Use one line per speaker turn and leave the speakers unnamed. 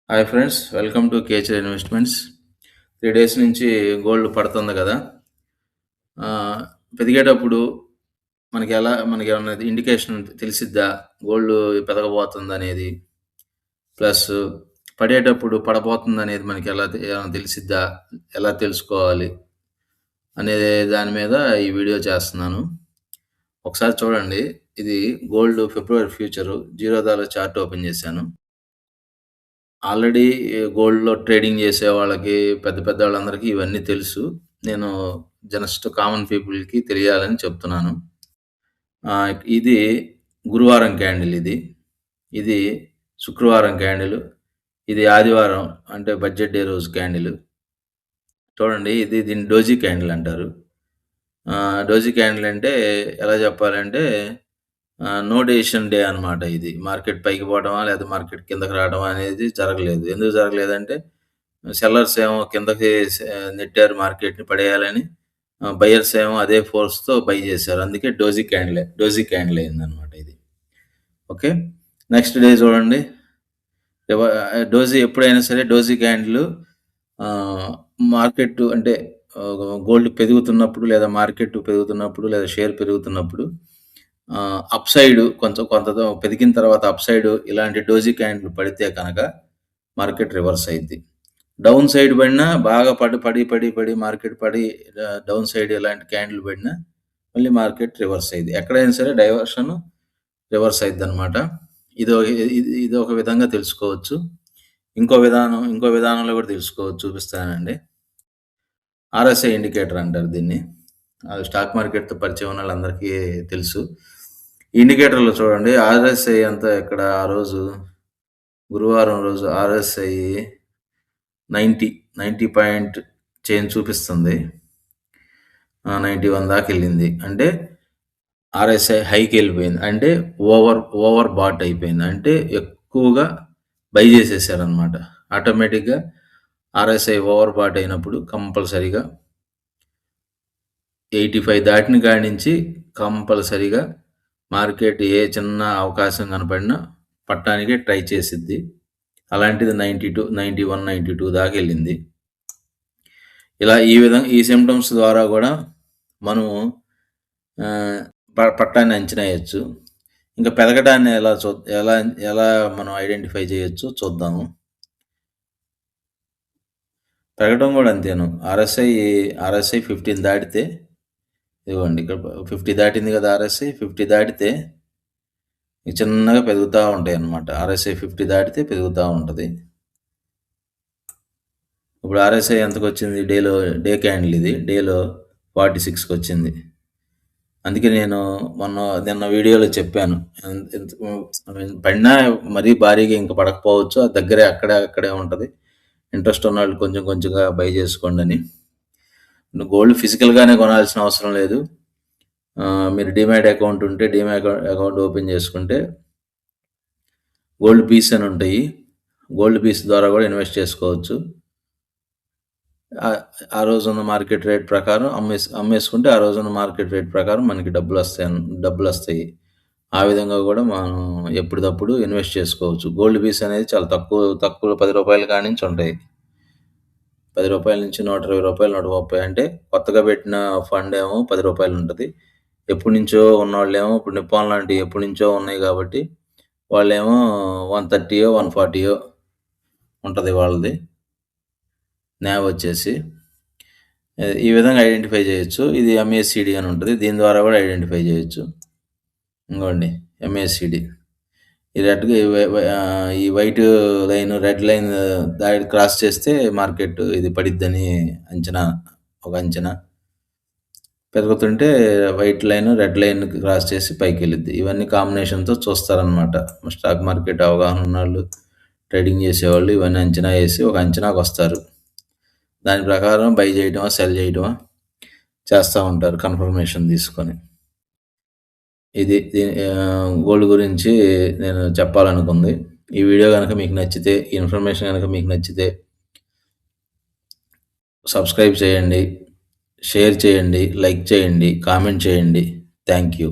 Hi friends, welcome to కేచర్ investments. 3 days నుంచి gold పడుతుంది కదా! పెరిగేటప్పుడు మనకేమన్నా ఇండికేషన్ తెలిసిద్దా? గోల్డ్ పెరగబోతుందనేది. ప్లస్ పడేటప్పుడు పడబోతుందనేది ఏమన్నా తెలిసిద్దా? ఎలా తెలుసుకోవాలి? అనే దాని మీద ఈ వీడియో చేస్తున్నాను. ఒకసారి చూడండి. ఇది గోల్డ్ ఫిబ్రవరి ఫ్యూచరు జీరోధాలో చార్ట్ ఓపెన్ చేశాను. ఆల్రెడీ గోల్డ్‌లో ట్రేడింగ్ చేసే వాళ్ళకి, పెద్ద పెద్దోళ్ళందరికీ ఇవన్నీ తెలుసు. నేను జస్ట్ కామన్ పీపుల్‌కి తెలియాలని చెప్తున్నాను. ఇది గురువారం క్యాండిల్ ఇది. ఇది శుక్రవారం క్యాండిల్. ఇది ఆదివారం అంటే బడ్జెట్ డే రోజు క్యాండిల్. చూడండి, దీన్ని డోజీ క్యాండిల్ అంటారు. డోజీ క్యాండిల్ అంటే ఎలా చెప్పాలంటే నో డెసిషన్ డే అనమాట ఇది. మార్కెట్ పైకి పోవడమా, లేదా మార్కెట్ కిందకి రావడమా అనేది జరగలేదు. ఎందుకు జరగలేదంటే సెల్లర్స్ ఏమో కిందకి నెట్టారు మార్కెట్‌ని పడేయాలని. బయర్స్ ఏమో అదే ఫోర్స్‌తో బై చేశారు. అందుకే డోజీ క్యాండిల్ అయిందనమాట ఇది. ఓకే. నెక్స్ట్ డే చూడండి. డోజీ ఎప్పుడైనా సరే డోజీ క్యాండిల్ మార్కెట్ అంటే గోల్డ్ పెరుగుతున్నప్పుడు, లేదా మార్కెట్ పెరుగుతున్నప్పుడు, లేదా షేర్ పెరుగుతున్నప్పుడు అప్ సైడ్ కొంత పెరిగిన తర్వాత అప్ సైడ్ ఇలాంటి డోజీ క్యాండిల్ పడితే కనుక మార్కెట్ రివర్స్ అయిద్ది. డౌన్ సైడ్ పడినా బాగా పడి మార్కెట్ పడి డౌన్ సైడ్ ఇలాంటి క్యాండిల్ పడినా మళ్ళీ మార్కెట్ రివర్స్ అయ్యిద్ది. ఎక్కడైనా సరే డైవర్షన్ రివర్స్ అయిద్దనమాట. ఇది ఒక విధంగా తెలుసుకోవచ్చు. ఇంకో విధానంలో కూడా చూపిస్తానండి. ఆర్ఎస్ఐ ఇండికేటర్ అంటారు దీన్ని. అది స్టాక్ మార్కెట్‌తో పరిచయం ఉన్న వాళ్ళందరికీ తెలుసు. ఇండికేటర్‌లో చూడండి, ఆర్ఎస్ఐ అంతా ఇక్కడ ఆ రోజు గురువారం రోజు ఆర్ఎస్ఐ 90 పాయింట్ చేంజ్ చూపిస్తుంది. 91 దాకెళ్ళింది. అంటే ఆర్ఎస్ఐ హైకెళ్ళిపోయింది. అంటే ఓవర్ బాట్ అయిపోయింది. అంటే ఎక్కువగా బై చేసేసారనమాట. ఆటోమేటిక్‌గా ఆర్ఎస్ఐ ఓవర్ బాట్ అయినప్పుడు కంపల్సరీగా 85 దాటిన కాడి నుంచి కంపల్సరీగా మార్కెట్ ఏ చిన్న అవకాశం కనపడినా పట్టడానికే ట్రై చేసిద్ది. అలాంటిది 92, 91, 92 దాకెళ్ళింది. ఇలా ఈ సింప్టమ్స్ ద్వారా కూడా మనము పట్టాన్ని అంచనా వేయొచ్చు. ఇంకా పెరగడాన్ని ఎలా మనం ఐడెంటిఫై చేయొచ్చు చూద్దాము. పెరగడం కూడా అంతేను. ఆర్ఎస్ఐ 15 దాటితే, ఇదిగోండి ఇక్కడ 50 దాటింది కదా ఆర్ఎస్ఐ. 50 దాటితే చిన్నగా పెరుగుతూ ఉంటాయన్నమాట. ఆర్ఎస్ఐ 50 దాటితే పెరుగుతూ ఉంటుంది. ఇప్పుడు ఆర్ఎస్ఐ ఎంతకొచ్చింది? డే క్యాండిల్ ఇది. డేలో 46కి వచ్చింది. అందుకే నేను నిన్న వీడియోలో చెప్పాను. పడినా మరీ భారీగా ఇంక పడకపోవచ్చు. దగ్గరే అక్కడే ఉంటుంది. ఇంట్రెస్ట్ ఉన్నవాళ్ళు కొంచెంగా బై చేసుకోండి. గోల్డ్ ఫిజికల్‌గానే కొనాల్సిన అవసరం లేదు. మీరు డీమ్యాట్ అకౌంట్ ఉంటే డీమ్యాట్ అకౌంట్ ఓపెన్ చేసుకుంటే గోల్డ్ పీస్ అని ఉంటాయి. గోల్డ్ పీస్ ద్వారా కూడా ఇన్వెస్ట్ చేసుకోవచ్చు. ఆ రోజున్న మార్కెట్ రేట్ ప్రకారం అమ్మేసుకుంటే ఆ రోజున్న మార్కెట్ రేట్ ప్రకారం మనకి డబ్బులొస్తాయి. ఆ విధంగా కూడా మనం ఎప్పటికప్పుడు ఇన్వెస్ట్ చేసుకోవచ్చు. గోల్డ్ పీస్ అనేది చాలా తక్కువ ₹10 కాడి నుంచి ఉంటాయి. ₹10 నుంచి ₹120, ₹130. అంటే కొత్తగా పెట్టిన ఫండ్ ఏమో ₹10 ఉంటది. ఎప్పటినుంచో ఉన్నోళ్ళేమో ఇప్పుడు నిప్పాన్ లాంటివి ఎప్పటినుంచో ఉన్నాయి కాబట్టి వాళ్ళేమో 130, 140 ఉంటది వాళ్ళది. NAV వచ్చేసి. ఈ విధంగా ఐడెంటిఫై చేయొచ్చు. ఇది MACD అని ఉంటది. దీని ద్వారా కూడా ఐడెంటిఫై చేయొచ్చు. ఇంగోండి MACD. ఈ వైట్ లైన్, రెడ్ లైన్ దాన్ని క్రాస్ చేస్తే మార్కెట్ ఇది పడిద్దని ఒక అంచనా. పెరుగుతుంటే white line, red line cross చేసి పైకెళ్ళిద్ది. ఇవన్నీ కాంబినేషన్‌తో చూస్తారనమాట. స్టాక్ మార్కెట్ అవగాహన ఉన్నోళ్ళు, ట్రేడింగ్ చేసేవాళ్ళు ఇవన్నీ అంచనా వేసి ఒక అంచనాకొస్తారు. దాని ప్రకారం బై చేయడమా, సెల్ చేయడమా చేస్తూ ఉంటారు కన్ఫర్మేషన్ తీసుకొని. ఇది గోల్డ్ గురించి నేను చెప్పాలనుకుంది. ఈ వీడియో కనుక మీకు నచ్చితే, ఈ ఇన్ఫర్మేషన్ కనుక మీకు నచ్చితే సబ్స్క్రైబ్ చేయండి, షేర్ చేయండి, లైక్ చేయండి, కామెంట్ చేయండి. Thank you.